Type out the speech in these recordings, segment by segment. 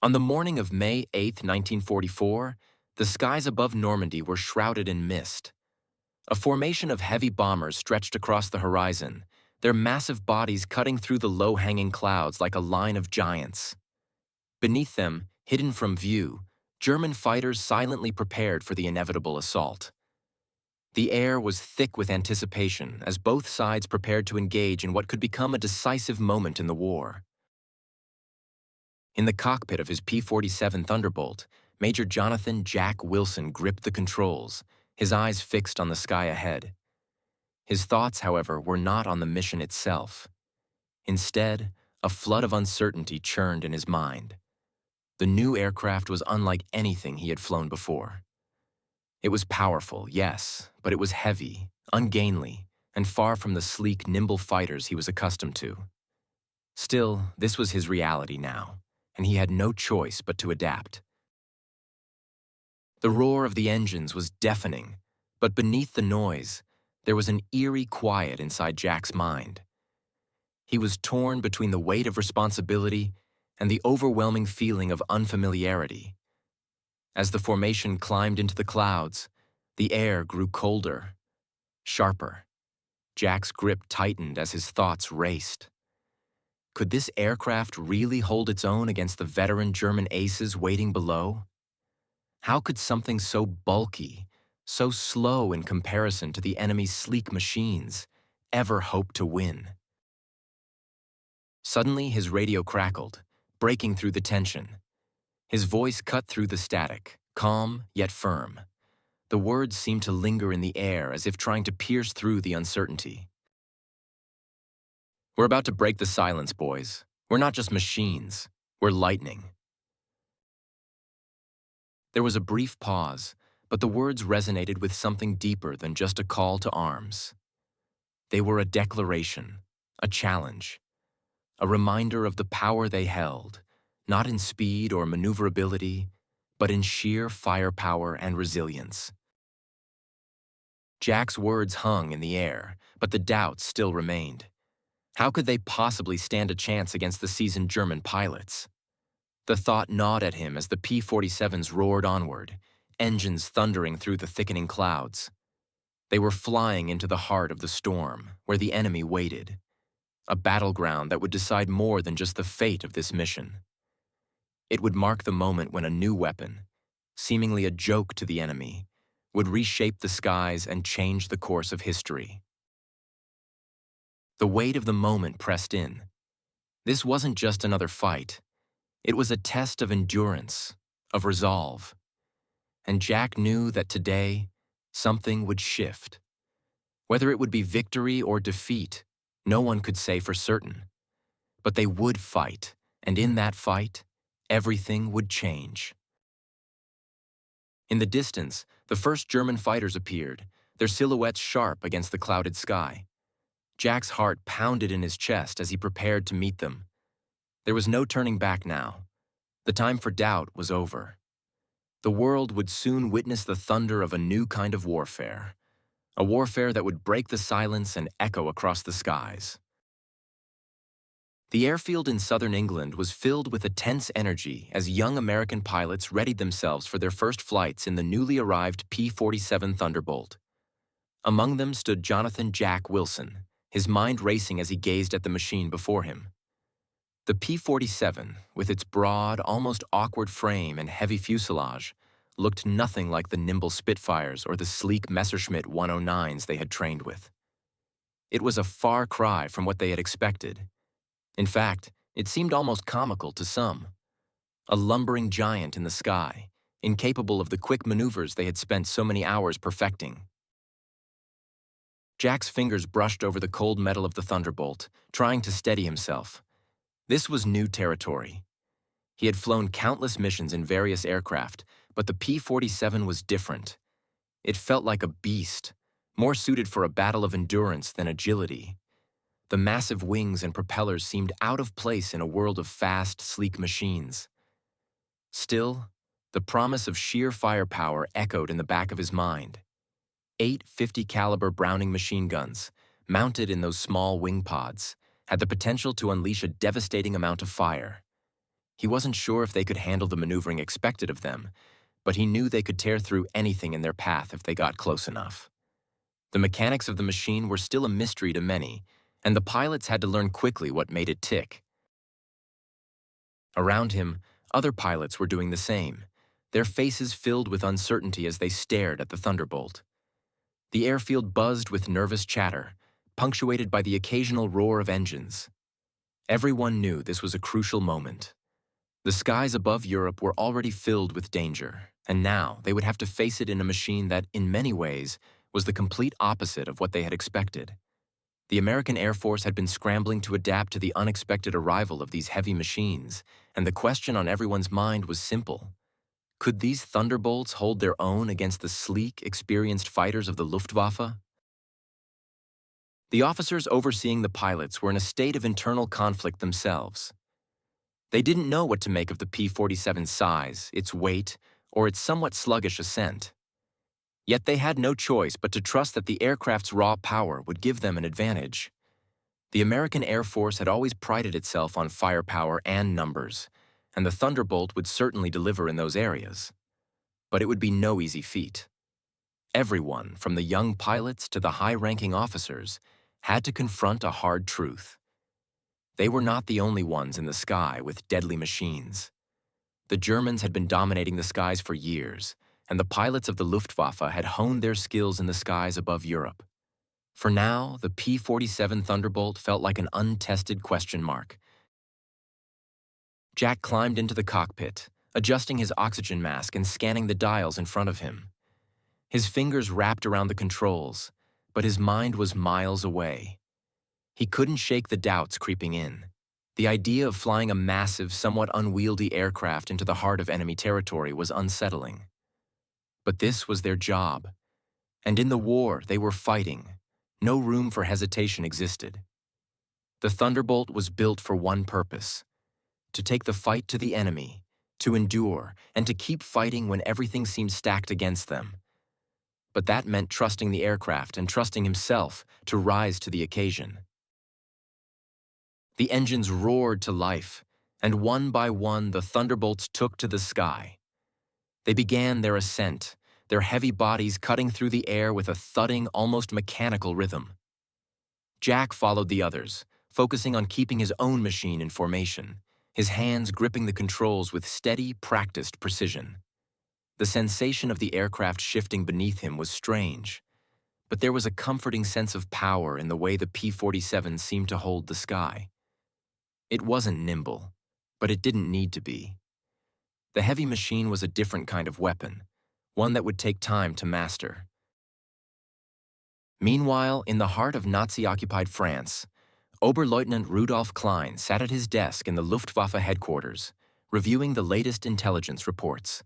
On the morning of May 8, 1944, the skies above Normandy were shrouded in mist. A formation of heavy bombers stretched across the horizon, their massive bodies cutting through the low-hanging clouds like a line of giants. Beneath them, hidden from view, German fighters silently prepared for the inevitable assault. The air was thick with anticipation as both sides prepared to engage in what could become a decisive moment in the war. In the cockpit of his P-47 Thunderbolt, Major Jonathan "Jack" Wilson gripped the controls, his eyes fixed on the sky ahead. His thoughts, however, were not on the mission itself. Instead, a flood of uncertainty churned in his mind. The new aircraft was unlike anything he had flown before. It was powerful, yes, but it was heavy, ungainly, and far from the sleek, nimble fighters he was accustomed to. Still, this was his reality now, and he had no choice but to adapt. The roar of the engines was deafening, but beneath the noise, there was an eerie quiet inside Jack's mind. He was torn between the weight of responsibility and the overwhelming feeling of unfamiliarity. As the formation climbed into the clouds, the air grew colder, sharper. Jack's grip tightened as his thoughts raced. Could this aircraft really hold its own against the veteran German aces waiting below? How could something so bulky, so slow in comparison to the enemy's sleek machines, ever hope to win? Suddenly, his radio crackled, breaking through the tension. His voice cut through the static, calm yet firm. The words seemed to linger in the air as if trying to pierce through the uncertainty. "We're about to break the silence, boys. We're not just machines. We're lightning." There was a brief pause, but the words resonated with something deeper than just a call to arms. They were a declaration, a challenge, a reminder of the power they held, not in speed or maneuverability, but in sheer firepower and resilience. Jack's words hung in the air, but the doubts still remained. How could they possibly stand a chance against the seasoned German pilots? The thought gnawed at him as the P-47s roared onward, engines thundering through the thickening clouds. They were flying into the heart of the storm, where the enemy waited, a battleground that would decide more than just the fate of this mission. It would mark the moment when a new weapon, seemingly a joke to the enemy, would reshape the skies and change the course of history. The weight of the moment pressed in. This wasn't just another fight. It was a test of endurance, of resolve. And Jack knew that today, something would shift. Whether it would be victory or defeat, no one could say for certain. But they would fight, and in that fight, everything would change. In the distance, the first German fighters appeared, their silhouettes sharp against the clouded sky. Jack's heart pounded in his chest as he prepared to meet them. There was no turning back now. The time for doubt was over. The world would soon witness the thunder of a new kind of warfare, a warfare that would break the silence and echo across the skies. The airfield in southern England was filled with a tense energy as young American pilots readied themselves for their first flights in the newly arrived P-47 Thunderbolt. Among them stood Jonathan "Jack" Wilson, his mind racing as he gazed at the machine before him. The P-47, with its broad, almost awkward frame and heavy fuselage, looked nothing like the nimble Spitfires or the sleek Messerschmitt 109s they had trained with. It was a far cry from what they had expected. In fact, it seemed almost comical to some. A lumbering giant in the sky, incapable of the quick maneuvers they had spent so many hours perfecting. Jack's fingers brushed over the cold metal of the Thunderbolt, trying to steady himself. This was new territory. He had flown countless missions in various aircraft, but the P-47 was different. It felt like a beast, more suited for a battle of endurance than agility. The massive wings and propellers seemed out of place in a world of fast, sleek machines. Still, the promise of sheer firepower echoed in the back of his mind. 8 50-caliber Browning machine guns, mounted in those small wing pods, had the potential to unleash a devastating amount of fire. He wasn't sure if they could handle the maneuvering expected of them, but he knew they could tear through anything in their path if they got close enough. The mechanics of the machine were still a mystery to many, and the pilots had to learn quickly what made it tick. Around him, other pilots were doing the same, their faces filled with uncertainty as they stared at the Thunderbolt. The airfield buzzed with nervous chatter, punctuated by the occasional roar of engines. Everyone knew this was a crucial moment. The skies above Europe were already filled with danger, and now they would have to face it in a machine that, in many ways, was the complete opposite of what they had expected. The American Air Force had been scrambling to adapt to the unexpected arrival of these heavy machines, and the question on everyone's mind was simple. Could these Thunderbolts hold their own against the sleek, experienced fighters of the Luftwaffe? The officers overseeing the pilots were in a state of internal conflict themselves. They didn't know what to make of the P-47's size, its weight, or its somewhat sluggish ascent. Yet they had no choice but to trust that the aircraft's raw power would give them an advantage. The American Air Force had always prided itself on firepower and numbers, and the Thunderbolt would certainly deliver in those areas. But it would be no easy feat. Everyone, from the young pilots to the high-ranking officers, had to confront a hard truth. They were not the only ones in the sky with deadly machines. The Germans had been dominating the skies for years, and the pilots of the Luftwaffe had honed their skills in the skies above Europe. For now, the P-47 Thunderbolt felt like an untested question mark. Jack climbed into the cockpit, adjusting his oxygen mask and scanning the dials in front of him. His fingers wrapped around the controls, but his mind was miles away. He couldn't shake the doubts creeping in. The idea of flying a massive, somewhat unwieldy aircraft into the heart of enemy territory was unsettling. But this was their job, and in the war they were fighting. No room for hesitation existed. The Thunderbolt was built for one purpose: to take the fight to the enemy, to endure, and to keep fighting when everything seemed stacked against them. But that meant trusting the aircraft and trusting himself to rise to the occasion. The engines roared to life, and one by one the Thunderbolts took to the sky. They began their ascent, their heavy bodies cutting through the air with a thudding, almost mechanical rhythm. Jack followed the others, focusing on keeping his own machine in formation, his hands gripping the controls with steady, practiced precision. The sensation of the aircraft shifting beneath him was strange, but there was a comforting sense of power in the way the P-47 seemed to hold the sky. It wasn't nimble, but it didn't need to be. The heavy machine was a different kind of weapon, one that would take time to master. Meanwhile, in the heart of Nazi-occupied France, Oberleutnant Rudolf Klein sat at his desk in the Luftwaffe headquarters, reviewing the latest intelligence reports.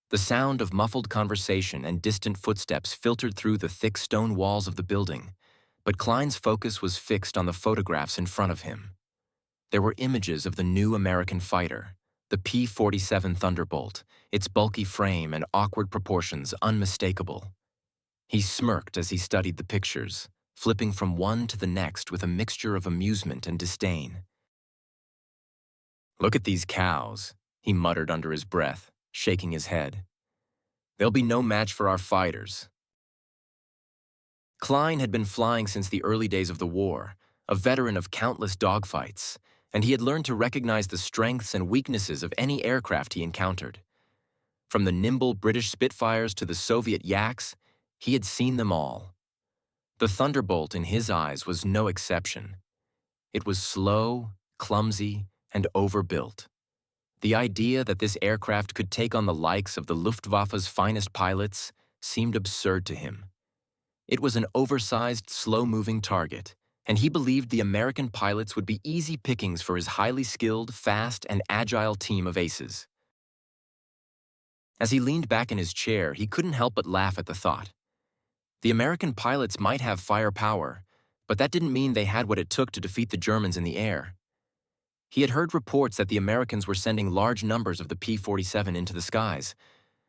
The sound of muffled conversation and distant footsteps filtered through the thick stone walls of the building, but Klein's focus was fixed on the photographs in front of him. There were images of the new American fighter, the P-47 Thunderbolt, its bulky frame and awkward proportions unmistakable. He smirked as he studied the pictures, flipping from one to the next with a mixture of amusement and disdain. "Look at these cows," he muttered under his breath, shaking his head. "They'll be no match for our fighters." Klein had been flying since the early days of the war, a veteran of countless dogfights, and he had learned to recognize the strengths and weaknesses of any aircraft he encountered. From the nimble British Spitfires to the Soviet Yaks, he had seen them all. The Thunderbolt, in his eyes, was no exception. It was slow, clumsy, and overbuilt. The idea that this aircraft could take on the likes of the Luftwaffe's finest pilots seemed absurd to him. It was an oversized, slow-moving target, and he believed the American pilots would be easy pickings for his highly skilled, fast, and agile team of aces. As he leaned back in his chair, he couldn't help but laugh at the thought. The American pilots might have firepower, but that didn't mean they had what it took to defeat the Germans in the air. He had heard reports that the Americans were sending large numbers of the P-47 into the skies,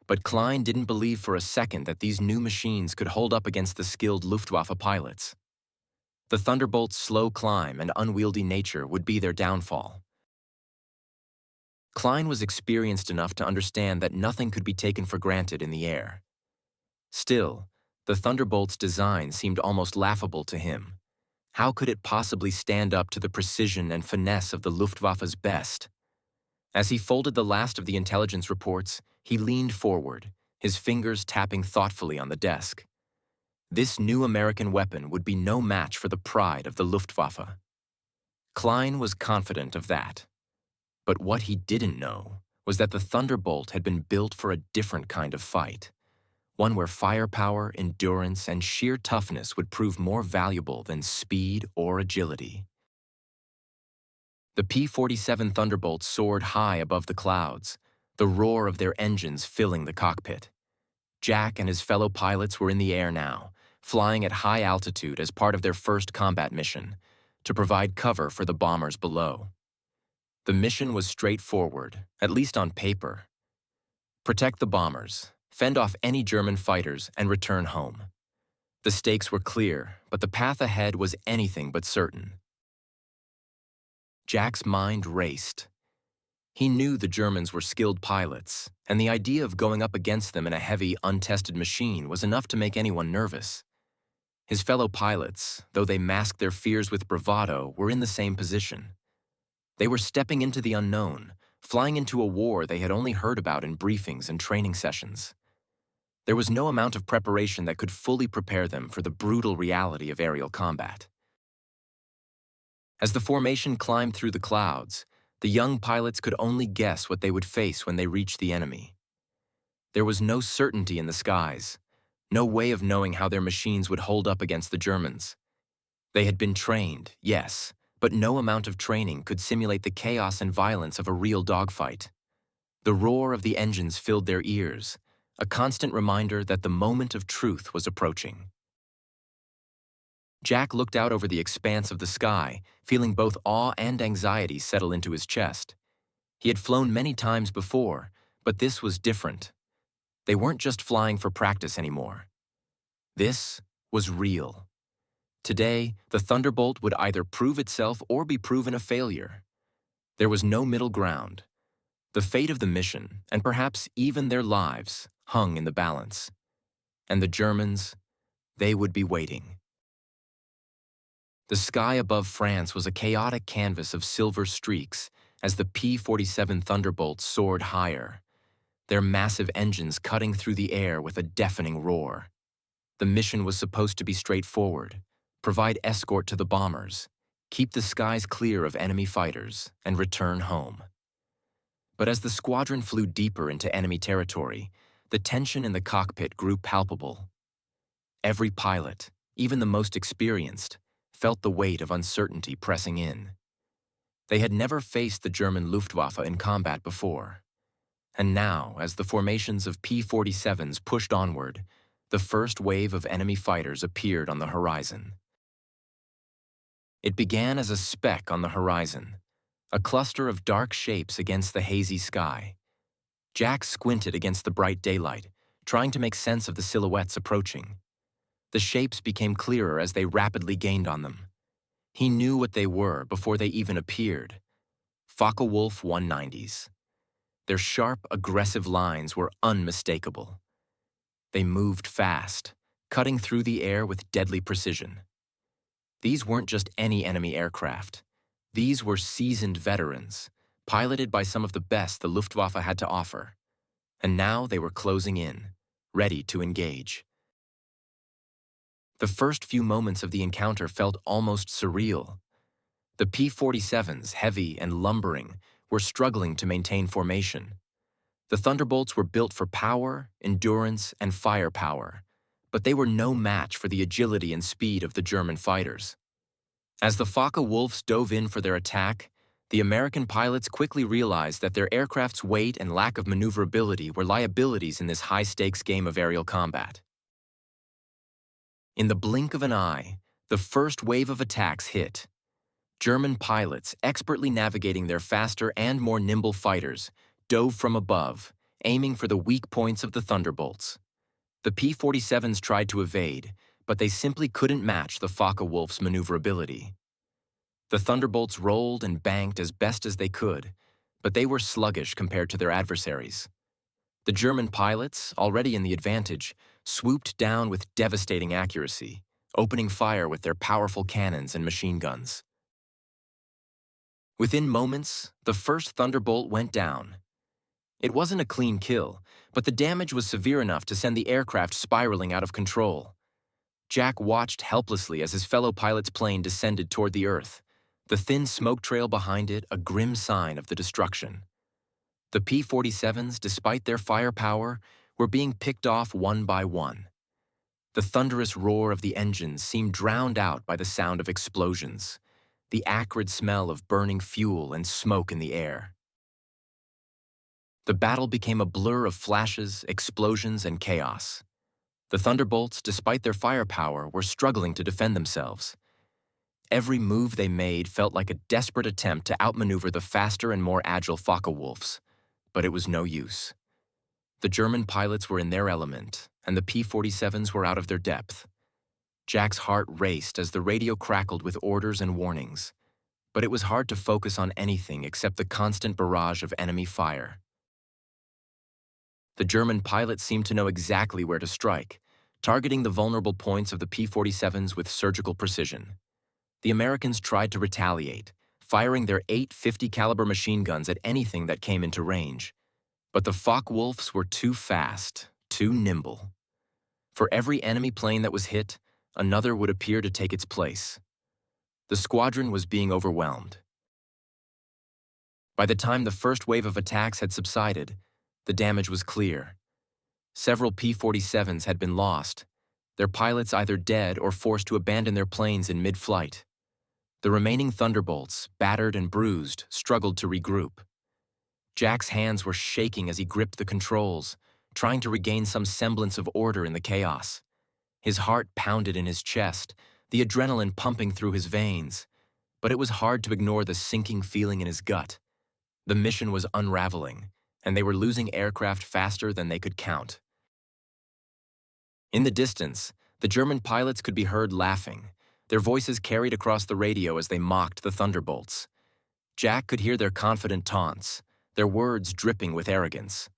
but Klein didn't believe for a second that these new machines could hold up against the skilled Luftwaffe pilots. The Thunderbolt's slow climb and unwieldy nature would be their downfall. Klein was experienced enough to understand that nothing could be taken for granted in the air. Still, the Thunderbolt's design seemed almost laughable to him. How could it possibly stand up to the precision and finesse of the Luftwaffe's best? As he folded the last of the intelligence reports, he leaned forward, his fingers tapping thoughtfully on the desk. This new American weapon would be no match for the pride of the Luftwaffe. Klein was confident of that. But what he didn't know was that the Thunderbolt had been built for a different kind of fight, one where firepower, endurance, and sheer toughness would prove more valuable than speed or agility. The P-47 Thunderbolts soared high above the clouds, the roar of their engines filling the cockpit. Jack and his fellow pilots were in the air now, flying at high altitude as part of their first combat mission, to provide cover for the bombers below. The mission was straightforward, at least on paper. Protect the bombers, fend off any German fighters, and return home. The stakes were clear, but the path ahead was anything but certain. Jack's mind raced. He knew the Germans were skilled pilots, and the idea of going up against them in a heavy, untested machine was enough to make anyone nervous. His fellow pilots, though they masked their fears with bravado, were in the same position. They were stepping into the unknown, flying into a war they had only heard about in briefings and training sessions. There was no amount of preparation that could fully prepare them for the brutal reality of aerial combat. As the formation climbed through the clouds, the young pilots could only guess what they would face when they reached the enemy. There was no certainty in the skies, no way of knowing how their machines would hold up against the Germans. They had been trained, yes, but no amount of training could simulate the chaos and violence of a real dogfight. The roar of the engines filled their ears, a constant reminder that the moment of truth was approaching. Jack looked out over the expanse of the sky, feeling both awe and anxiety settle into his chest. He had flown many times before, but this was different. They weren't just flying for practice anymore. This was real. Today, the Thunderbolt would either prove itself or be proven a failure. There was no middle ground. The fate of the mission, and perhaps even their lives, hung in the balance. And the Germans, they would be waiting. The sky above France was a chaotic canvas of silver streaks as the P-47 Thunderbolts soared higher, their massive engines cutting through the air with a deafening roar. The mission was supposed to be straightforward: provide escort to the bombers, keep the skies clear of enemy fighters, and return home. But as the squadron flew deeper into enemy territory, the tension in the cockpit grew palpable. Every pilot, even the most experienced, felt the weight of uncertainty pressing in. They had never faced the German Luftwaffe in combat before. And now, as the formations of P-47s pushed onward, the first wave of enemy fighters appeared on the horizon. It began as a speck on the horizon, a cluster of dark shapes against the hazy sky. Jack squinted against the bright daylight, trying to make sense of the silhouettes approaching. The shapes became clearer as they rapidly gained on them. He knew what they were before they even appeared: Focke-Wulf 190s. Their sharp, aggressive lines were unmistakable. They moved fast, cutting through the air with deadly precision. These weren't just any enemy aircraft. These were seasoned veterans, piloted by some of the best the Luftwaffe had to offer. And now they were closing in, ready to engage. The first few moments of the encounter felt almost surreal. The P-47s, heavy and lumbering, were struggling to maintain formation. The Thunderbolts were built for power, endurance, and firepower, but they were no match for the agility and speed of the German fighters. As the Focke-Wulfs dove in for their attack, the American pilots quickly realized that their aircraft's weight and lack of maneuverability were liabilities in this high-stakes game of aerial combat. In the blink of an eye, the first wave of attacks hit. German pilots, expertly navigating their faster and more nimble fighters, dove from above, aiming for the weak points of the Thunderbolts. The P-47s tried to evade, but they simply couldn't match the Focke-Wulf's maneuverability. The Thunderbolts rolled and banked as best as they could, but they were sluggish compared to their adversaries. The German pilots, already in the advantage, swooped down with devastating accuracy, opening fire with their powerful cannons and machine guns. Within moments, the first Thunderbolt went down. It wasn't a clean kill, but the damage was severe enough to send the aircraft spiraling out of control. Jack watched helplessly as his fellow pilot's plane descended toward the Earth, the thin smoke trail behind it a grim sign of the destruction. The P-47s, despite their firepower, were being picked off one by one. The thunderous roar of the engines seemed drowned out by the sound of explosions, the acrid smell of burning fuel and smoke in the air. The battle became a blur of flashes, explosions, and chaos. The Thunderbolts, despite their firepower, were struggling to defend themselves. Every move they made felt like a desperate attempt to outmaneuver the faster and more agile Focke-Wulfs, but it was no use. The German pilots were in their element, and the P-47s were out of their depth. Jack's heart raced as the radio crackled with orders and warnings, but it was hard to focus on anything except the constant barrage of enemy fire. The German pilots seemed to know exactly where to strike, targeting the vulnerable points of the P-47s with surgical precision. The Americans tried to retaliate, firing their 8 50-caliber machine guns at anything that came into range. But the Focke-Wulfs were too fast, too nimble. For every enemy plane that was hit, another would appear to take its place. The squadron was being overwhelmed. By the time the first wave of attacks had subsided, the damage was clear. Several P-47s had been lost, their pilots either dead or forced to abandon their planes in mid-flight. The remaining Thunderbolts, battered and bruised, struggled to regroup. Jack's hands were shaking as he gripped the controls, trying to regain some semblance of order in the chaos. His heart pounded in his chest, the adrenaline pumping through his veins, but it was hard to ignore the sinking feeling in his gut. The mission was unraveling, and they were losing aircraft faster than they could count. In the distance, the German pilots could be heard laughing, their voices carried across the radio as they mocked the Thunderbolts. Jack could hear their confident taunts, their words dripping with arrogance.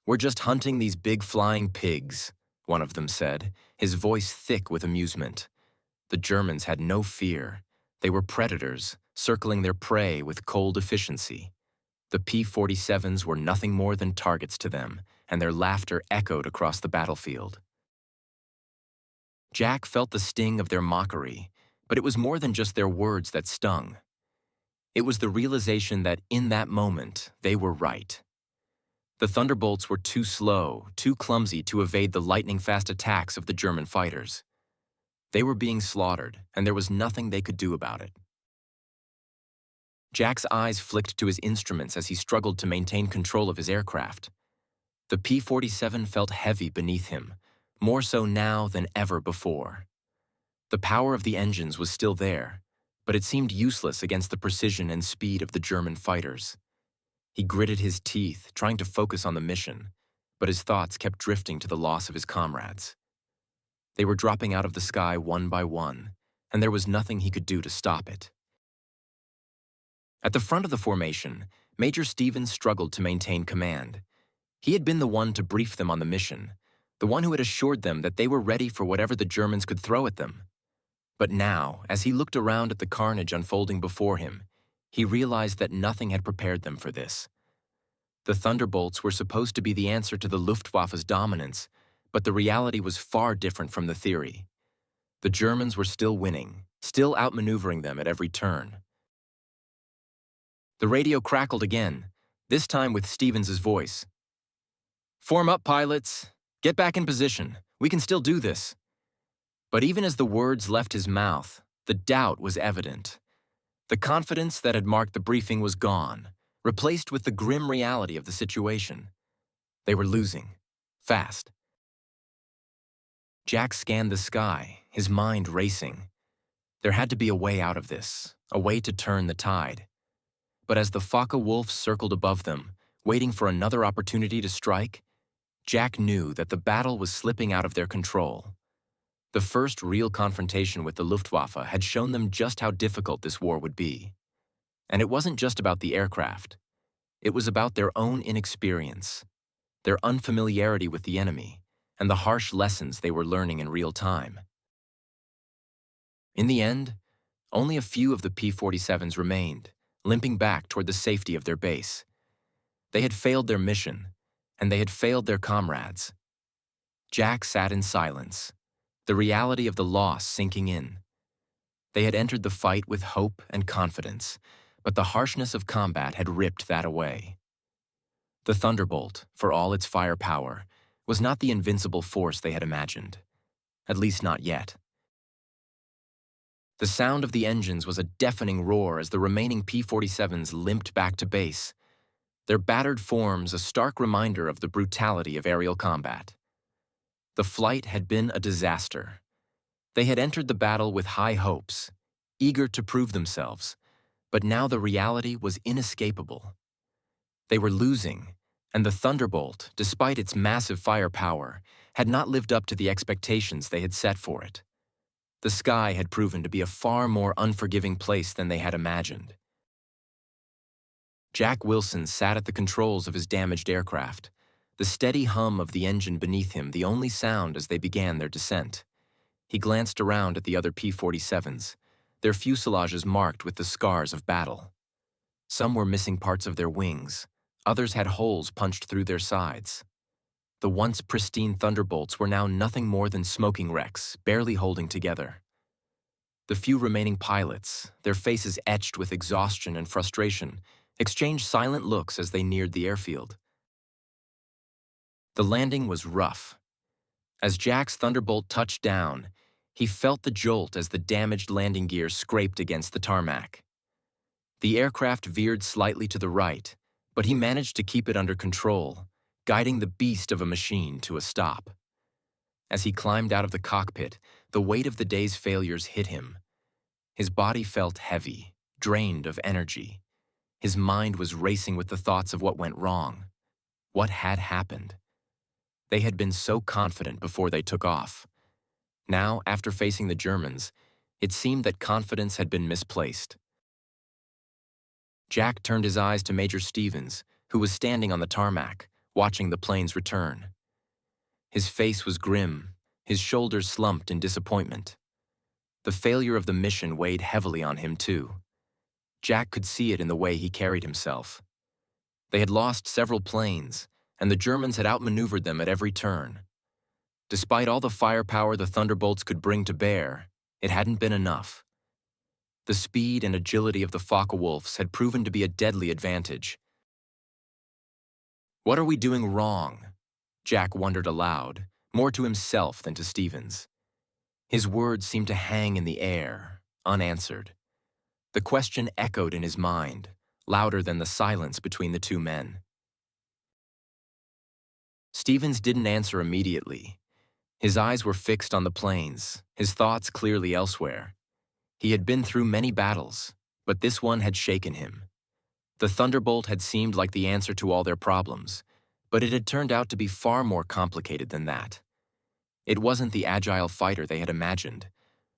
"We're just hunting these big flying pigs," one of them said, his voice thick with amusement. The Germans had no fear. They were predators, circling their prey with cold efficiency. The P-47s were nothing more than targets to them, and their laughter echoed across the battlefield. Jack felt the sting of their mockery, but it was more than just their words that stung. It was the realization that in that moment, they were right. The Thunderbolts were too slow, too clumsy to evade the lightning-fast attacks of the German fighters. They were being slaughtered, and there was nothing they could do about it. Jack's eyes flicked to his instruments as he struggled to maintain control of his aircraft. The P-47 felt heavy beneath him, more so now than ever before. The power of the engines was still there, but it seemed useless against the precision and speed of the German fighters. He gritted his teeth, trying to focus on the mission, but his thoughts kept drifting to the loss of his comrades. They were dropping out of the sky one by one, and there was nothing he could do to stop it. At the front of the formation, Major Stevens struggled to maintain command. He had been the one to brief them on the mission, the one who had assured them that they were ready for whatever the Germans could throw at them. But now, as he looked around at the carnage unfolding before him, he realized that nothing had prepared them for this. The Thunderbolts were supposed to be the answer to the Luftwaffe's dominance, but the reality was far different from the theory. The Germans were still winning, still outmaneuvering them at every turn. The radio crackled again, this time with Stevens's voice. "Form up, pilots. Get back in position. We can still do this." But even as the words left his mouth, the doubt was evident. The confidence that had marked the briefing was gone, replaced with the grim reality of the situation. They were losing. Fast. Jack scanned the sky, his mind racing. There had to be a way out of this, a way to turn the tide. But as the Focke-Wulfs circled above them, waiting for another opportunity to strike, Jack knew that the battle was slipping out of their control. The first real confrontation with the Luftwaffe had shown them just how difficult this war would be. And it wasn't just about the aircraft. It was about their own inexperience, their unfamiliarity with the enemy, and the harsh lessons they were learning in real time. In the end, only a few of the P-47s remained, limping back toward the safety of their base. They had failed their mission, and they had failed their comrades. Jack sat in silence, the reality of the loss sinking in. They had entered the fight with hope and confidence, but the harshness of combat had ripped that away. The Thunderbolt, for all its firepower, was not the invincible force they had imagined, at least not yet. The sound of the engines was a deafening roar as the remaining P-47s limped back to base, their battered forms a stark reminder of the brutality of aerial combat. The flight had been a disaster. They had entered the battle with high hopes, eager to prove themselves, but now the reality was inescapable. They were losing, and the Thunderbolt, despite its massive firepower, had not lived up to the expectations they had set for it. The sky had proven to be a far more unforgiving place than they had imagined. Jack Wilson sat at the controls of his damaged aircraft, the steady hum of the engine beneath him the only sound as they began their descent. He glanced around at the other P-47s, their fuselages marked with the scars of battle. Some were missing parts of their wings, others had holes punched through their sides. The once pristine Thunderbolts were now nothing more than smoking wrecks, barely holding together. The few remaining pilots, their faces etched with exhaustion and frustration, exchanged silent looks as they neared the airfield. The landing was rough. As Jack's Thunderbolt touched down, he felt the jolt as the damaged landing gear scraped against the tarmac. The aircraft veered slightly to the right, but he managed to keep it under control, guiding the beast of a machine to a stop. As he climbed out of the cockpit, the weight of the day's failures hit him. His body felt heavy, drained of energy. His mind was racing with the thoughts of what went wrong. What had happened? They had been so confident before they took off. Now, after facing the Germans, it seemed that confidence had been misplaced. Jack turned his eyes to Major Stevens, who was standing on the tarmac, watching the plane's return. His face was grim, his shoulders slumped in disappointment. The failure of the mission weighed heavily on him, too. Jack could see it in the way he carried himself. They had lost several planes, and the Germans had outmaneuvered them at every turn. Despite all the firepower the Thunderbolts could bring to bear, it hadn't been enough. The speed and agility of the Focke-Wulfs had proven to be a deadly advantage. "What are we doing wrong?" Jack wondered aloud, more to himself than to Stevens. His words seemed to hang in the air, unanswered. The question echoed in his mind, louder than the silence between the two men. Stevens didn't answer immediately. His eyes were fixed on the planes, his thoughts clearly elsewhere. He had been through many battles, but this one had shaken him. The Thunderbolt had seemed like the answer to all their problems, but it had turned out to be far more complicated than that. It wasn't the agile fighter they had imagined,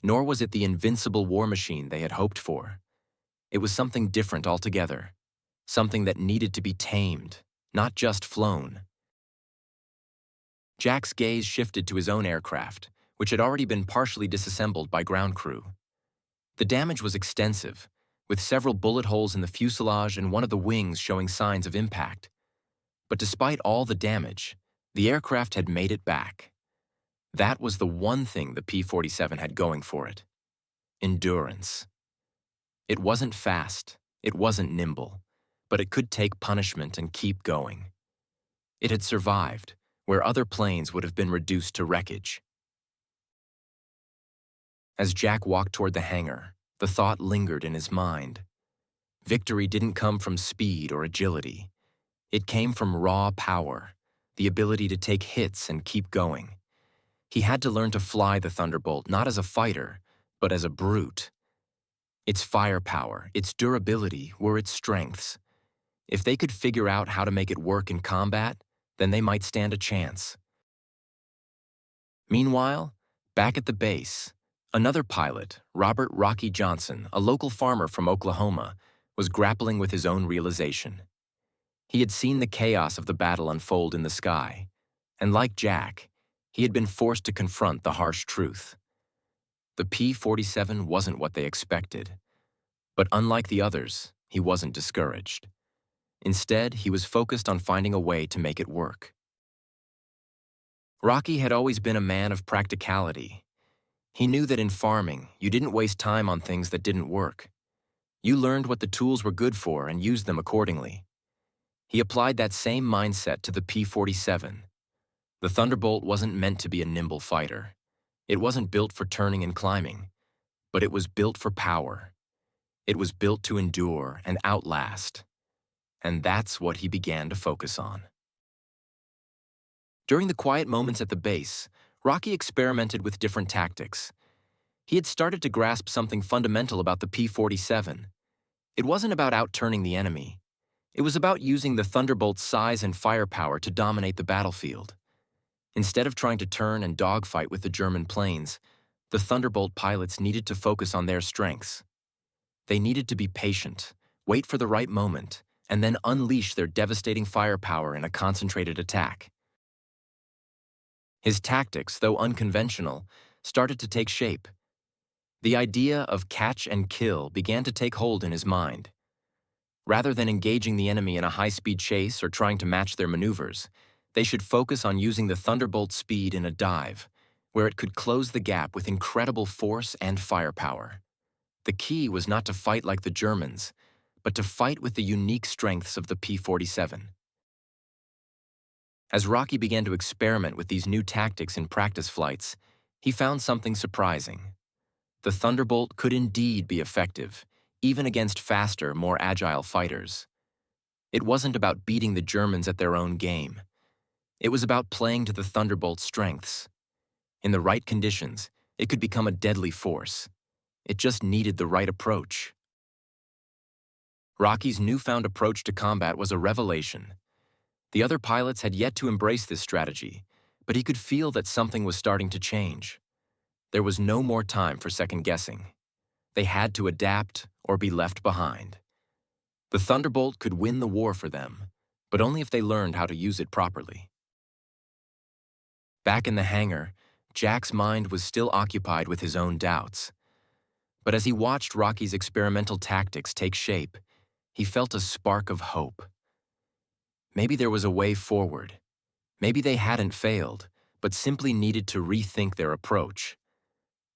nor was it the invincible war machine they had hoped for. It was something different altogether, something that needed to be tamed, not just flown. Jack's gaze shifted to his own aircraft, which had already been partially disassembled by ground crew. The damage was extensive, with several bullet holes in the fuselage and one of the wings showing signs of impact. But despite all the damage, the aircraft had made it back. That was the one thing the P-47 had going for it: endurance. It wasn't fast, it wasn't nimble, but it could take punishment and keep going. It had survived, where other planes would have been reduced to wreckage. As Jack walked toward the hangar, the thought lingered in his mind. Victory didn't come from speed or agility. It came from raw power, the ability to take hits and keep going. He had to learn to fly the Thunderbolt not as a fighter, but as a brute. Its firepower, its durability were its strengths. If they could figure out how to make it work in combat, then they might stand a chance. Meanwhile, back at the base, another pilot, Robert "Rocky" Johnson, a local farmer from Oklahoma, was grappling with his own realization. He had seen the chaos of the battle unfold in the sky, and like Jack, he had been forced to confront the harsh truth. The P-47 wasn't what they expected, but unlike the others, he wasn't discouraged. Instead, he was focused on finding a way to make it work. Rocky had always been a man of practicality. He knew that in farming, you didn't waste time on things that didn't work. You learned what the tools were good for and used them accordingly. He applied that same mindset to the P-47. The Thunderbolt wasn't meant to be a nimble fighter. It wasn't built for turning and climbing, but it was built for power. It was built to endure and outlast. And that's what he began to focus on. During the quiet moments at the base, Rocky experimented with different tactics. He had started to grasp something fundamental about the P-47. It wasn't about outturning the enemy. It was about using the Thunderbolt's size and firepower to dominate the battlefield. Instead of trying to turn and dogfight with the German planes, the Thunderbolt pilots needed to focus on their strengths. They needed to be patient, wait for the right moment, and then unleash their devastating firepower in a concentrated attack. His tactics, though unconventional, started to take shape. The idea of catch and kill began to take hold in his mind. Rather than engaging the enemy in a high-speed chase or trying to match their maneuvers, they should focus on using the Thunderbolt's speed in a dive, where it could close the gap with incredible force and firepower. The key was not to fight like the Germans, but to fight with the unique strengths of the P-47. As Rocky began to experiment with these new tactics in practice flights, he found something surprising. The Thunderbolt could indeed be effective, even against faster, more agile fighters. It wasn't about beating the Germans at their own game. It was about playing to the Thunderbolt's strengths. In the right conditions, it could become a deadly force. It just needed the right approach. Rocky's newfound approach to combat was a revelation. The other pilots had yet to embrace this strategy, but he could feel that something was starting to change. There was no more time for second-guessing. They had to adapt or be left behind. The Thunderbolt could win the war for them, but only if they learned how to use it properly. Back in the hangar, Jack's mind was still occupied with his own doubts. But as he watched Rocky's experimental tactics take shape, he felt a spark of hope. Maybe there was a way forward. Maybe they hadn't failed, but simply needed to rethink their approach.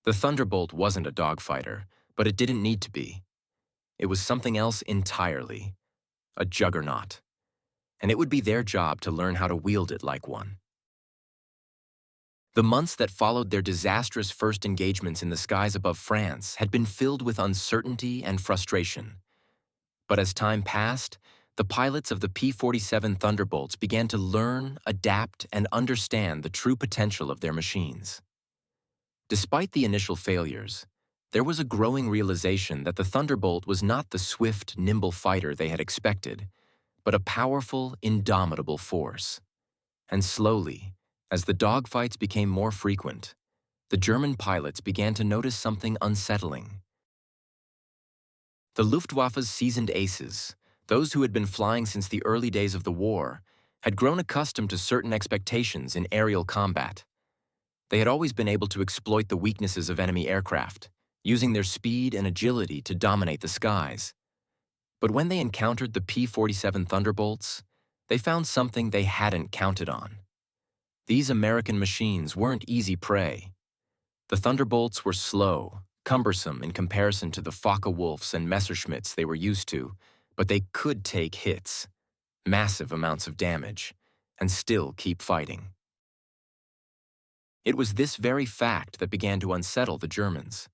The Thunderbolt wasn't a dogfighter, but it didn't need to be. It was something else entirely, a juggernaut. And it would be their job to learn how to wield it like one. The months that followed their disastrous first engagements in the skies above France had been filled with uncertainty and frustration. But as time passed, the pilots of the P-47 Thunderbolts began to learn, adapt, and understand the true potential of their machines. Despite the initial failures, there was a growing realization that the Thunderbolt was not the swift, nimble fighter they had expected, but a powerful, indomitable force. And slowly, as the dogfights became more frequent, the German pilots began to notice something unsettling. The Luftwaffe's seasoned aces, those who had been flying since the early days of the war, had grown accustomed to certain expectations in aerial combat. They had always been able to exploit the weaknesses of enemy aircraft, using their speed and agility to dominate the skies. But when they encountered the P-47 Thunderbolts, they found something they hadn't counted on. These American machines weren't easy prey. The Thunderbolts were slow, cumbersome in comparison to the Focke-Wulfs and Messerschmitts they were used to, but they could take hits, massive amounts of damage, and still keep fighting. It was this very fact that began to unsettle the Germans.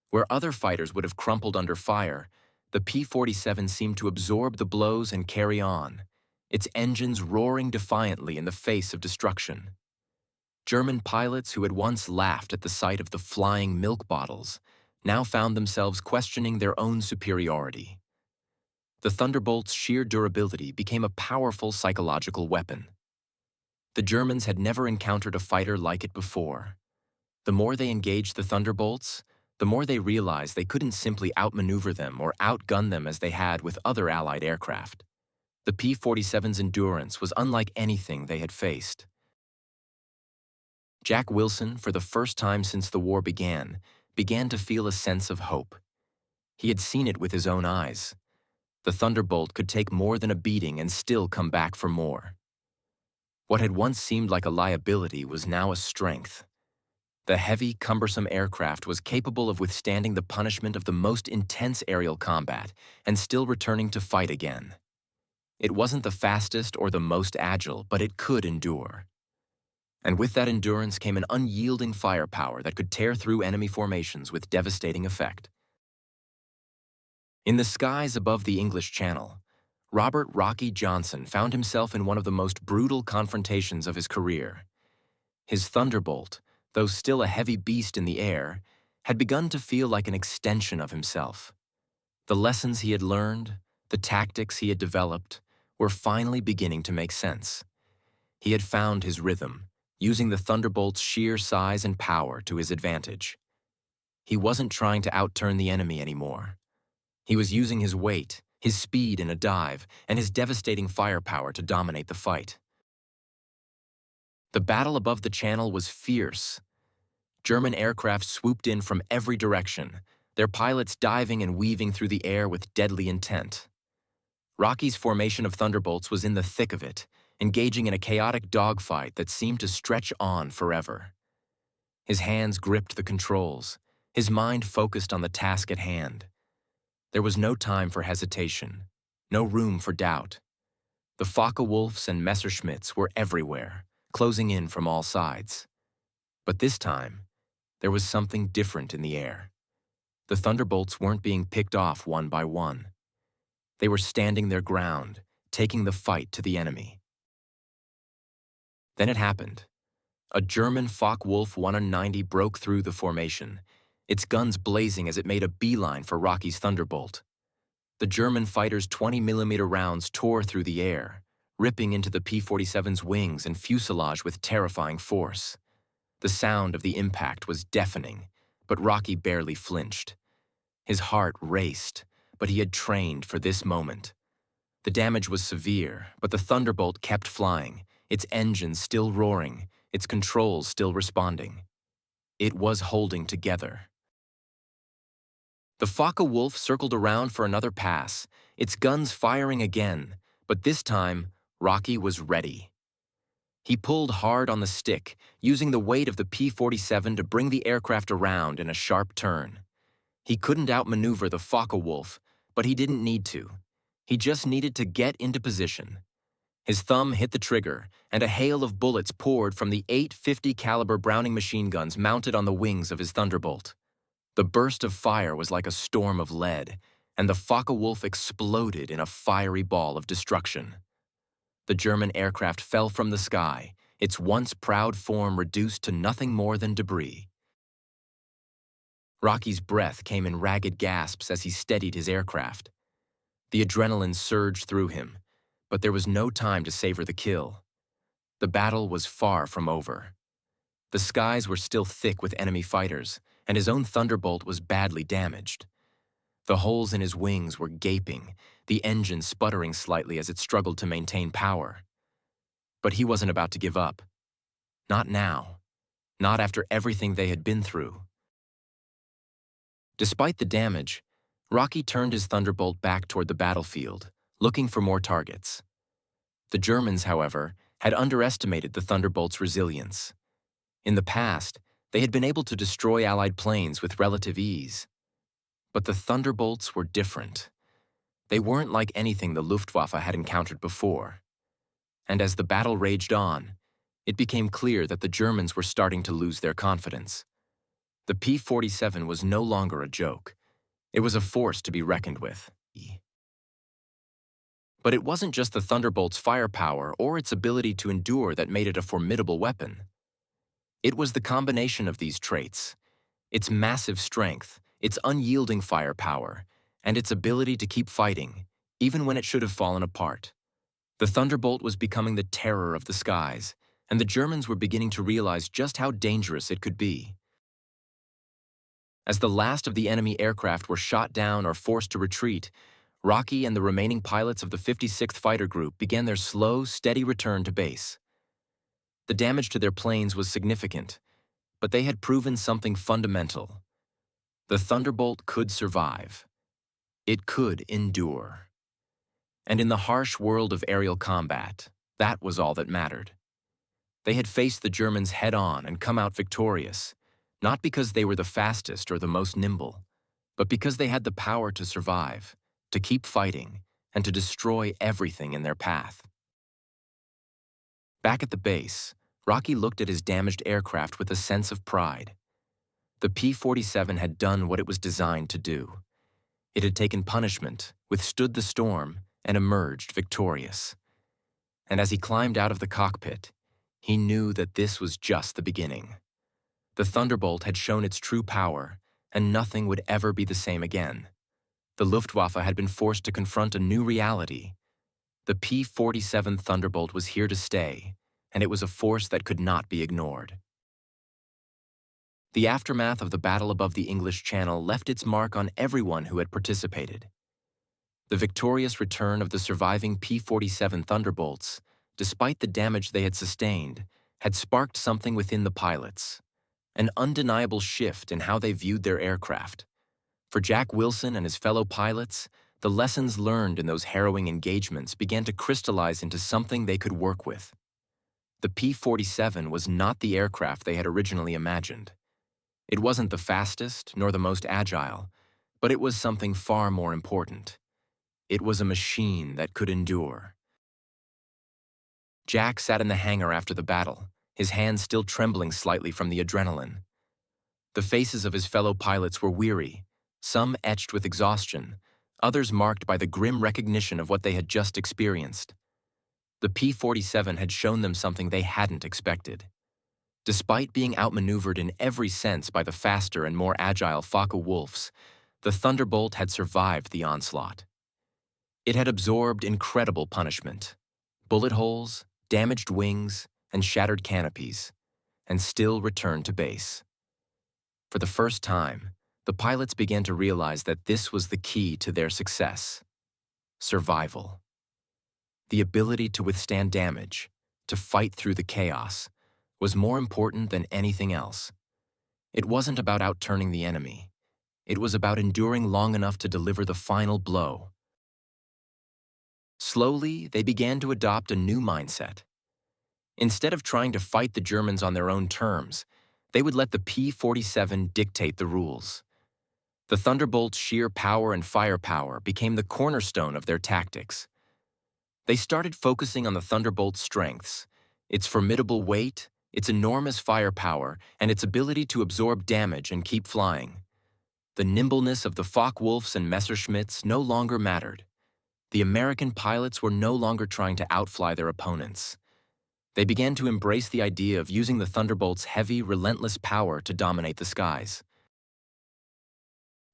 Where other fighters would have crumpled under fire, the P-47 seemed to absorb the blows and carry on, its engines roaring defiantly in the face of destruction. German pilots who had once laughed at the sight of the flying milk bottles now found themselves questioning their own superiority. The Thunderbolt's sheer durability became a powerful psychological weapon. The Germans had never encountered a fighter like it before. The more they engaged the Thunderbolts, the more they realized they couldn't simply outmaneuver them or outgun them as they had with other Allied aircraft. The P-47's endurance was unlike anything they had faced. Jack Wilson, for the first time since the war began to feel a sense of hope. He had seen it with his own eyes. The Thunderbolt could take more than a beating and still come back for more. What had once seemed like a liability was now a strength. The heavy, cumbersome aircraft was capable of withstanding the punishment of the most intense aerial combat and still returning to fight again. It wasn't the fastest or the most agile, but it could endure. And with that endurance came an unyielding firepower that could tear through enemy formations with devastating effect. In the skies above the English Channel, Robert "Rocky" Johnson found himself in one of the most brutal confrontations of his career. His Thunderbolt, though still a heavy beast in the air, had begun to feel like an extension of himself. The lessons he had learned, the tactics he had developed, were finally beginning to make sense. He had found his rhythm, using the Thunderbolt's sheer size and power to his advantage. He wasn't trying to outturn the enemy anymore. He was using his weight, his speed in a dive, and his devastating firepower to dominate the fight. The battle above the Channel was fierce. German aircraft swooped in from every direction, their pilots diving and weaving through the air with deadly intent. Rocky's formation of Thunderbolts was in the thick of it, engaging in a chaotic dogfight that seemed to stretch on forever. His hands gripped the controls, his mind focused on the task at hand. There was no time for hesitation, no room for doubt. The Focke-Wulfs and Messerschmitts were everywhere, closing in from all sides. But this time, there was something different in the air. The Thunderbolts weren't being picked off one by one. They were standing their ground, taking the fight to the enemy. Then it happened. A German Focke-Wulf 190 broke through the formation, its guns blazing as it made a beeline for Rocky's Thunderbolt. The German fighter's 20mm rounds tore through the air, ripping into the P-47's wings and fuselage with terrifying force. The sound of the impact was deafening, but Rocky barely flinched. His heart raced, but he had trained for this moment. The damage was severe, but the Thunderbolt kept flying, its engines still roaring, its controls still responding. It was holding together. The Focke-Wulf circled around for another pass, its guns firing again, but this time, Rocky was ready. He pulled hard on the stick, using the weight of the P-47 to bring the aircraft around in a sharp turn. He couldn't outmaneuver the Focke-Wulf, but he didn't need to. He just needed to get into position. His thumb hit the trigger, and a hail of bullets poured from the 850 caliber Browning machine guns mounted on the wings of his Thunderbolt. The burst of fire was like a storm of lead, and the Focke-Wulf exploded in a fiery ball of destruction. The German aircraft fell from the sky, its once proud form reduced to nothing more than debris. Rocky's breath came in ragged gasps as he steadied his aircraft. The adrenaline surged through him, but there was no time to savor the kill. The battle was far from over. The skies were still thick with enemy fighters, and his own Thunderbolt was badly damaged. The holes in his wings were gaping, the engine sputtering slightly as it struggled to maintain power. But he wasn't about to give up. Not now. Not after everything they had been through. Despite the damage, Rocky turned his Thunderbolt back toward the battlefield, looking for more targets. The Germans, however, had underestimated the Thunderbolt's resilience. In the past, they had been able to destroy Allied planes with relative ease. But the Thunderbolts were different. They weren't like anything the Luftwaffe had encountered before. And as the battle raged on, it became clear that the Germans were starting to lose their confidence. The P-47 was no longer a joke. It was a force to be reckoned with. But it wasn't just the Thunderbolt's firepower or its ability to endure that made it a formidable weapon. It was the combination of these traits, its massive strength, its unyielding firepower, and its ability to keep fighting, even when it should have fallen apart. The Thunderbolt was becoming the terror of the skies, and the Germans were beginning to realize just how dangerous it could be. As the last of the enemy aircraft were shot down or forced to retreat, Rocky and the remaining pilots of the 56th Fighter Group began their slow, steady return to base. The damage to their planes was significant, but they had proven something fundamental. The Thunderbolt could survive. It could endure. And in the harsh world of aerial combat, that was all that mattered. They had faced the Germans head-on and come out victorious, not because they were the fastest or the most nimble, but because they had the power to survive, to keep fighting, and to destroy everything in their path. Back at the base, Rocky looked at his damaged aircraft with a sense of pride. The P-47 had done what it was designed to do. It had taken punishment, withstood the storm, and emerged victorious. And as he climbed out of the cockpit, he knew that this was just the beginning. The Thunderbolt had shown its true power, and nothing would ever be the same again. The Luftwaffe had been forced to confront a new reality. The P-47 Thunderbolt was here to stay, and it was a force that could not be ignored. The aftermath of the battle above the English Channel left its mark on everyone who had participated. The victorious return of the surviving P-47 Thunderbolts, despite the damage they had sustained, had sparked something within the pilots, an undeniable shift in how they viewed their aircraft. For Jack Wilson and his fellow pilots, the lessons learned in those harrowing engagements began to crystallize into something they could work with. The P-47 was not the aircraft they had originally imagined. It wasn't the fastest nor the most agile, but it was something far more important. It was a machine that could endure. Jack sat in the hangar after the battle, his hands still trembling slightly from the adrenaline. The faces of his fellow pilots were weary, some etched with exhaustion, others marked by the grim recognition of what they had just experienced. The P-47 had shown them something they hadn't expected. Despite being outmaneuvered in every sense by the faster and more agile Focke-Wulfs, the Thunderbolt had survived the onslaught. It had absorbed incredible punishment: bullet holes, damaged wings, and shattered canopies, and still returned to base. For the first time, the pilots began to realize that this was the key to their success: survival. The ability to withstand damage, to fight through the chaos, was more important than anything else. It wasn't about outturning the enemy. It was about enduring long enough to deliver the final blow. Slowly, they began to adopt a new mindset. Instead of trying to fight the Germans on their own terms, they would let the P-47 dictate the rules. The Thunderbolt's sheer power and firepower became the cornerstone of their tactics. They started focusing on the Thunderbolt's strengths: its formidable weight, its enormous firepower, and its ability to absorb damage and keep flying. The nimbleness of the Focke-Wulfs and Messerschmitts no longer mattered. The American pilots were no longer trying to outfly their opponents. They began to embrace the idea of using the Thunderbolt's heavy, relentless power to dominate the skies.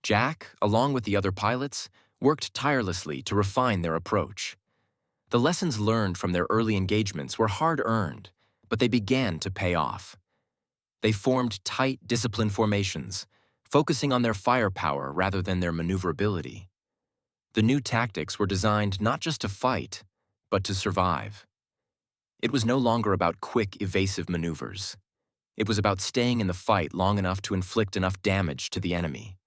Jack, along with the other pilots, worked tirelessly to refine their approach. The lessons learned from their early engagements were hard-earned, but they began to pay off. They formed tight, disciplined formations, focusing on their firepower rather than their maneuverability. The new tactics were designed not just to fight, but to survive. It was no longer about quick, evasive maneuvers. It was about staying in the fight long enough to inflict enough damage to the enemy.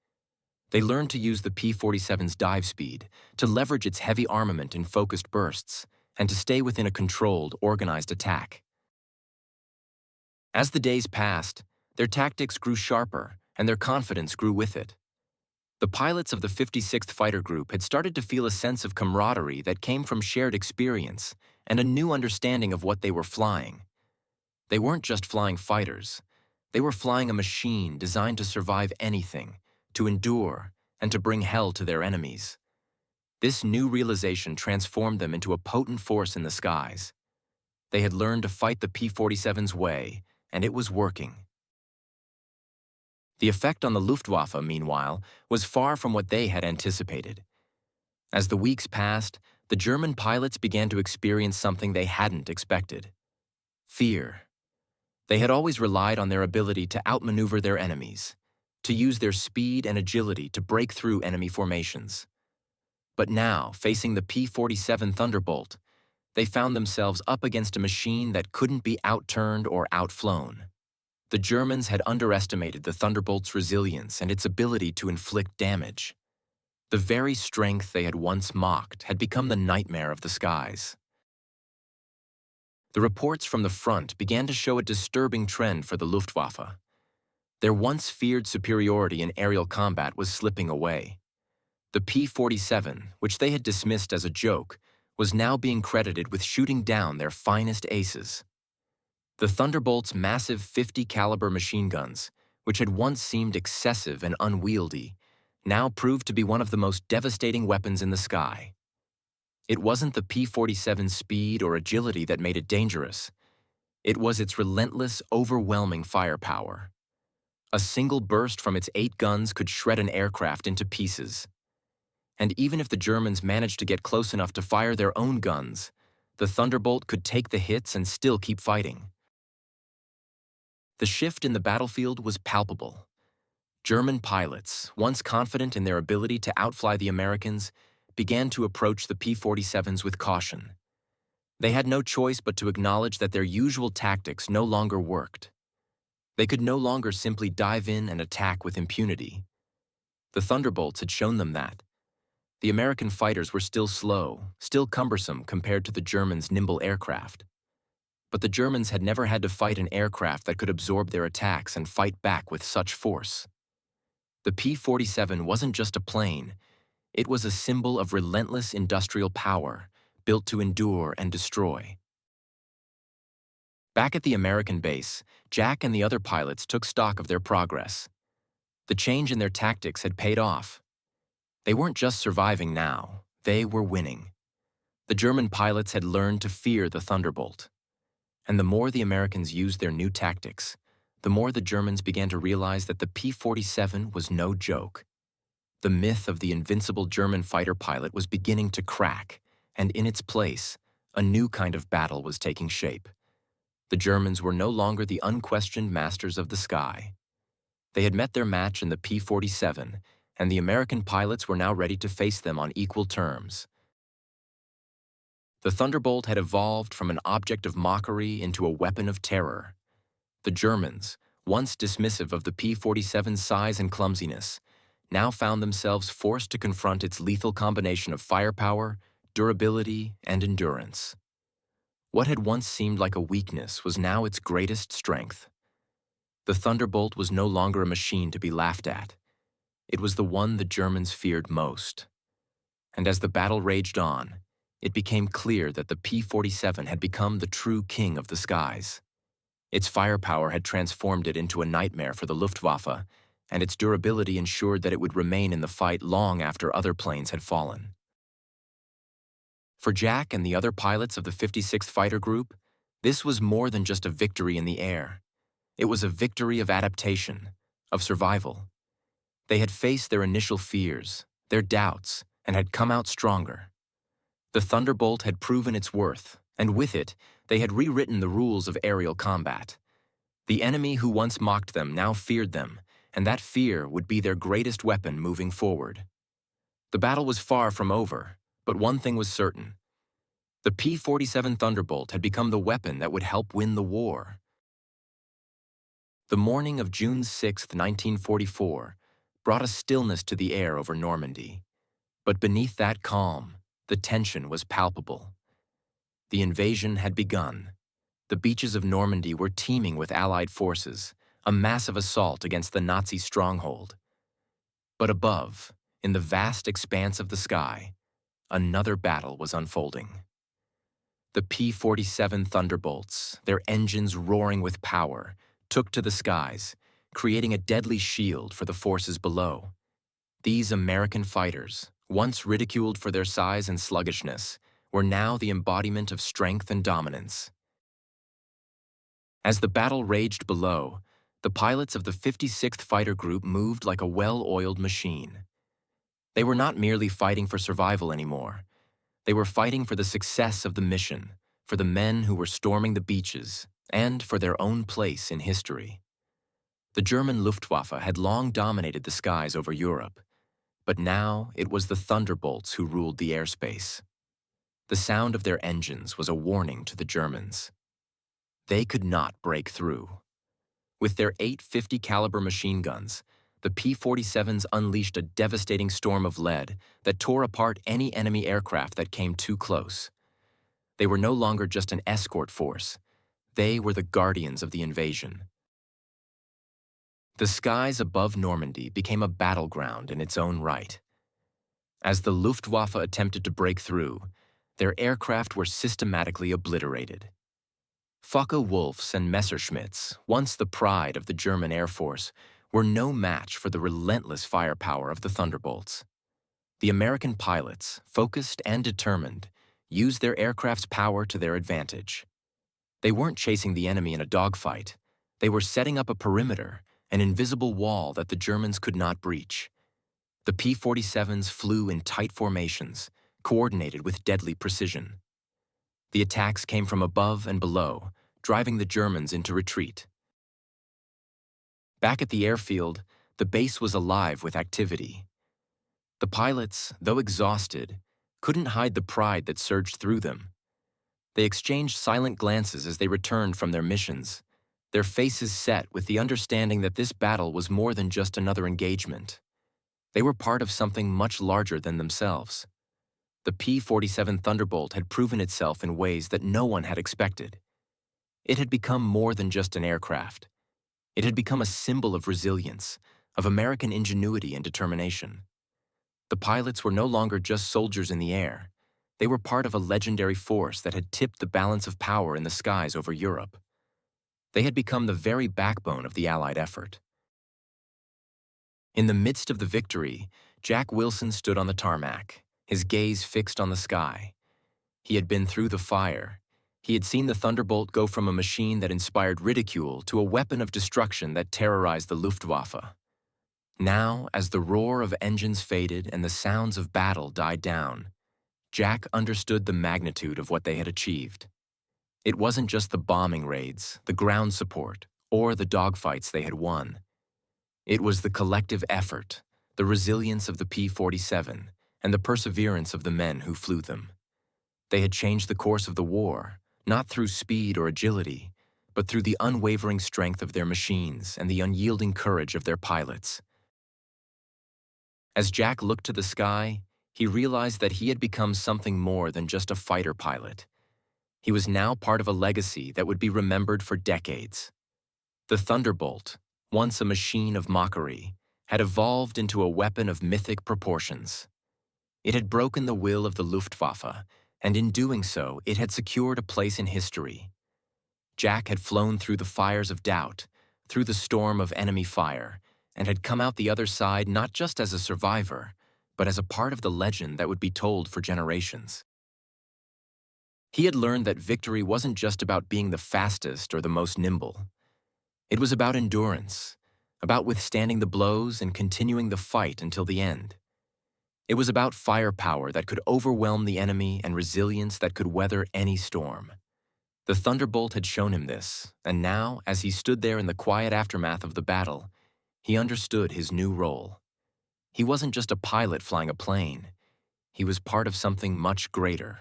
They learned to use the P-47's dive speed, to leverage its heavy armament in focused bursts, and to stay within a controlled, organized attack. As the days passed, their tactics grew sharper, and their confidence grew with it. The pilots of the 56th Fighter Group had started to feel a sense of camaraderie that came from shared experience and a new understanding of what they were flying. They weren't just flying fighters. They were flying a machine designed to survive anything, to endure, and to bring hell to their enemies. This new realization transformed them into a potent force in the skies. They had learned to fight the P-47's way, and it was working. The effect on the Luftwaffe, meanwhile, was far from what they had anticipated. As the weeks passed, the German pilots began to experience something they hadn't expected: fear. They had always relied on their ability to outmaneuver their enemies, to use their speed and agility to break through enemy formations. But now, facing the P-47 Thunderbolt, they found themselves up against a machine that couldn't be outturned or outflown. The Germans had underestimated the Thunderbolt's resilience and its ability to inflict damage. The very strength they had once mocked had become the nightmare of the skies. The reports from the front began to show a disturbing trend for the Luftwaffe. Their once feared superiority in aerial combat was slipping away. The P-47, which they had dismissed as a joke, was now being credited with shooting down their finest aces. The Thunderbolt's massive 50-caliber machine guns, which had once seemed excessive and unwieldy, now proved to be one of the most devastating weapons in the sky. It wasn't the P-47's speed or agility that made it dangerous. It was its relentless, overwhelming firepower. A single burst from its 8 guns could shred an aircraft into pieces. And even if the Germans managed to get close enough to fire their own guns, the Thunderbolt could take the hits and still keep fighting. The shift in the battlefield was palpable. German pilots, once confident in their ability to outfly the Americans, began to approach the P-47s with caution. They had no choice but to acknowledge that their usual tactics no longer worked. They could no longer simply dive in and attack with impunity. The Thunderbolts had shown them that. The American fighters were still slow, still cumbersome compared to the Germans' nimble aircraft. But the Germans had never had to fight an aircraft that could absorb their attacks and fight back with such force. The P-47 wasn't just a plane, it was a symbol of relentless industrial power, built to endure and destroy. Back at the American base, Jack and the other pilots took stock of their progress. The change in their tactics had paid off. They weren't just surviving now, they were winning. The German pilots had learned to fear the Thunderbolt. And the more the Americans used their new tactics, the more the Germans began to realize that the P-47 was no joke. The myth of the invincible German fighter pilot was beginning to crack, and in its place, a new kind of battle was taking shape. The Germans were no longer the unquestioned masters of the sky. They had met their match in the P-47, and the American pilots were now ready to face them on equal terms. The Thunderbolt had evolved from an object of mockery into a weapon of terror. The Germans, once dismissive of the P-47's size and clumsiness, now found themselves forced to confront its lethal combination of firepower, durability, and endurance. What had once seemed like a weakness was now its greatest strength. The Thunderbolt was no longer a machine to be laughed at. It was the one the Germans feared most. And as the battle raged on, it became clear that the P-47 had become the true king of the skies. Its firepower had transformed it into a nightmare for the Luftwaffe, and its durability ensured that it would remain in the fight long after other planes had fallen. For Jack and the other pilots of the 56th Fighter Group, this was more than just a victory in the air. It was a victory of adaptation, of survival. They had faced their initial fears, their doubts, and had come out stronger. The Thunderbolt had proven its worth, and with it, they had rewritten the rules of aerial combat. The enemy who once mocked them now feared them, and that fear would be their greatest weapon moving forward. The battle was far from over, but one thing was certain. The P-47 Thunderbolt had become the weapon that would help win the war. The morning of June 6, 1944, brought a stillness to the air over Normandy. But beneath that calm, the tension was palpable. The invasion had begun. The beaches of Normandy were teeming with Allied forces, a massive assault against the Nazi stronghold. But above, in the vast expanse of the sky, another battle was unfolding. The P-47 Thunderbolts, their engines roaring with power, took to the skies, creating a deadly shield for the forces below. These American fighters, once ridiculed for their size and sluggishness, were now the embodiment of strength and dominance. As the battle raged below, the pilots of the 56th Fighter Group moved like a well-oiled machine. They were not merely fighting for survival anymore. They were fighting for the success of the mission, for the men who were storming the beaches, and for their own place in history. The German Luftwaffe had long dominated the skies over Europe, But now it was the Thunderbolts who ruled the airspace. The sound of their engines was a warning to the Germans. They could not break through. With their 850 caliber machine guns, the P-47s unleashed a devastating storm of lead that tore apart any enemy aircraft that came too close. They were no longer just an escort force. They were the guardians of the invasion. The skies above Normandy became a battleground in its own right. As the Luftwaffe attempted to break through, their aircraft were systematically obliterated. Focke-Wulfs and Messerschmitts, once the pride of the German Air Force, were no match for the relentless firepower of the Thunderbolts. The American pilots, focused and determined, used their aircraft's power to their advantage. They weren't chasing the enemy in a dogfight. They were setting up a perimeter, an invisible wall that the Germans could not breach. The P-47s flew in tight formations, coordinated with deadly precision. The attacks came from above and below, driving the Germans into retreat. Back at the airfield, the base was alive with activity. The pilots, though exhausted, couldn't hide the pride that surged through them. They exchanged silent glances as they returned from their missions, their faces set with the understanding that this battle was more than just another engagement. They were part of something much larger than themselves. The P-47 Thunderbolt had proven itself in ways that no one had expected. It had become more than just an aircraft. It had become a symbol of resilience, of American ingenuity and determination. The pilots were no longer just soldiers in the air. They were part of a legendary force that had tipped the balance of power in the skies over Europe. They had become the very backbone of the Allied effort. In the midst of the victory, Jack Wilson stood on the tarmac, his gaze fixed on the sky. He had been through the fire. He had seen the Thunderbolt go from a machine that inspired ridicule to a weapon of destruction that terrorized the Luftwaffe. Now, as the roar of engines faded and the sounds of battle died down, Jack understood the magnitude of what they had achieved. It wasn't just the bombing raids, the ground support, or the dogfights they had won. It was the collective effort, the resilience of the P-47, and the perseverance of the men who flew them. They had changed the course of the war, not through speed or agility, but through the unwavering strength of their machines and the unyielding courage of their pilots. As Jack looked to the sky, he realized that he had become something more than just a fighter pilot. He was now part of a legacy that would be remembered for decades. The Thunderbolt, once a machine of mockery, had evolved into a weapon of mythic proportions. It had broken the will of the Luftwaffe, and in doing so, it had secured a place in history. Jack had flown through the fires of doubt, through the storm of enemy fire, and had come out the other side not just as a survivor, but as a part of the legend that would be told for generations. He had learned that victory wasn't just about being the fastest or the most nimble. It was about endurance, about withstanding the blows and continuing the fight until the end. It was about firepower that could overwhelm the enemy and resilience that could weather any storm. The Thunderbolt had shown him this, and now, as he stood there in the quiet aftermath of the battle, he understood his new role. He wasn't just a pilot flying a plane. He was part of something much greater.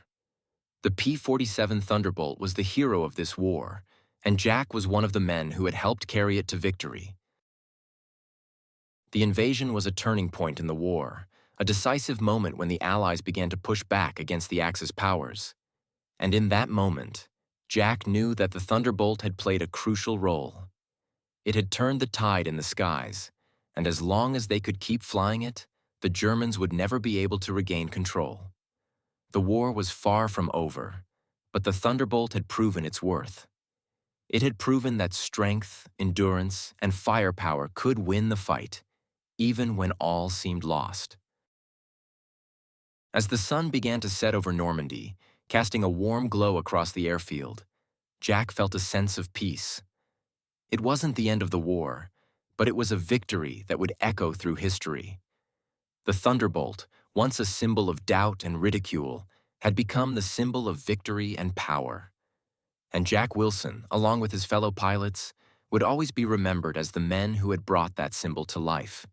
The P-47 Thunderbolt was the hero of this war, and Jack was one of the men who had helped carry it to victory. The invasion was a turning point in the war, a decisive moment when the Allies began to push back against the Axis powers. And in that moment, Jack knew that the Thunderbolt had played a crucial role. It had turned the tide in the skies, and as long as they could keep flying it, the Germans would never be able to regain control. The war was far from over, but the Thunderbolt had proven its worth. It had proven that strength, endurance, and firepower could win the fight, even when all seemed lost. As the sun began to set over Normandy, casting a warm glow across the airfield, Jack felt a sense of peace. It wasn't the end of the war, but it was a victory that would echo through history. The Thunderbolt, once a symbol of doubt and ridicule, had become the symbol of victory and power. And Jack Wilson, along with his fellow pilots, would always be remembered as the men who had brought that symbol to life.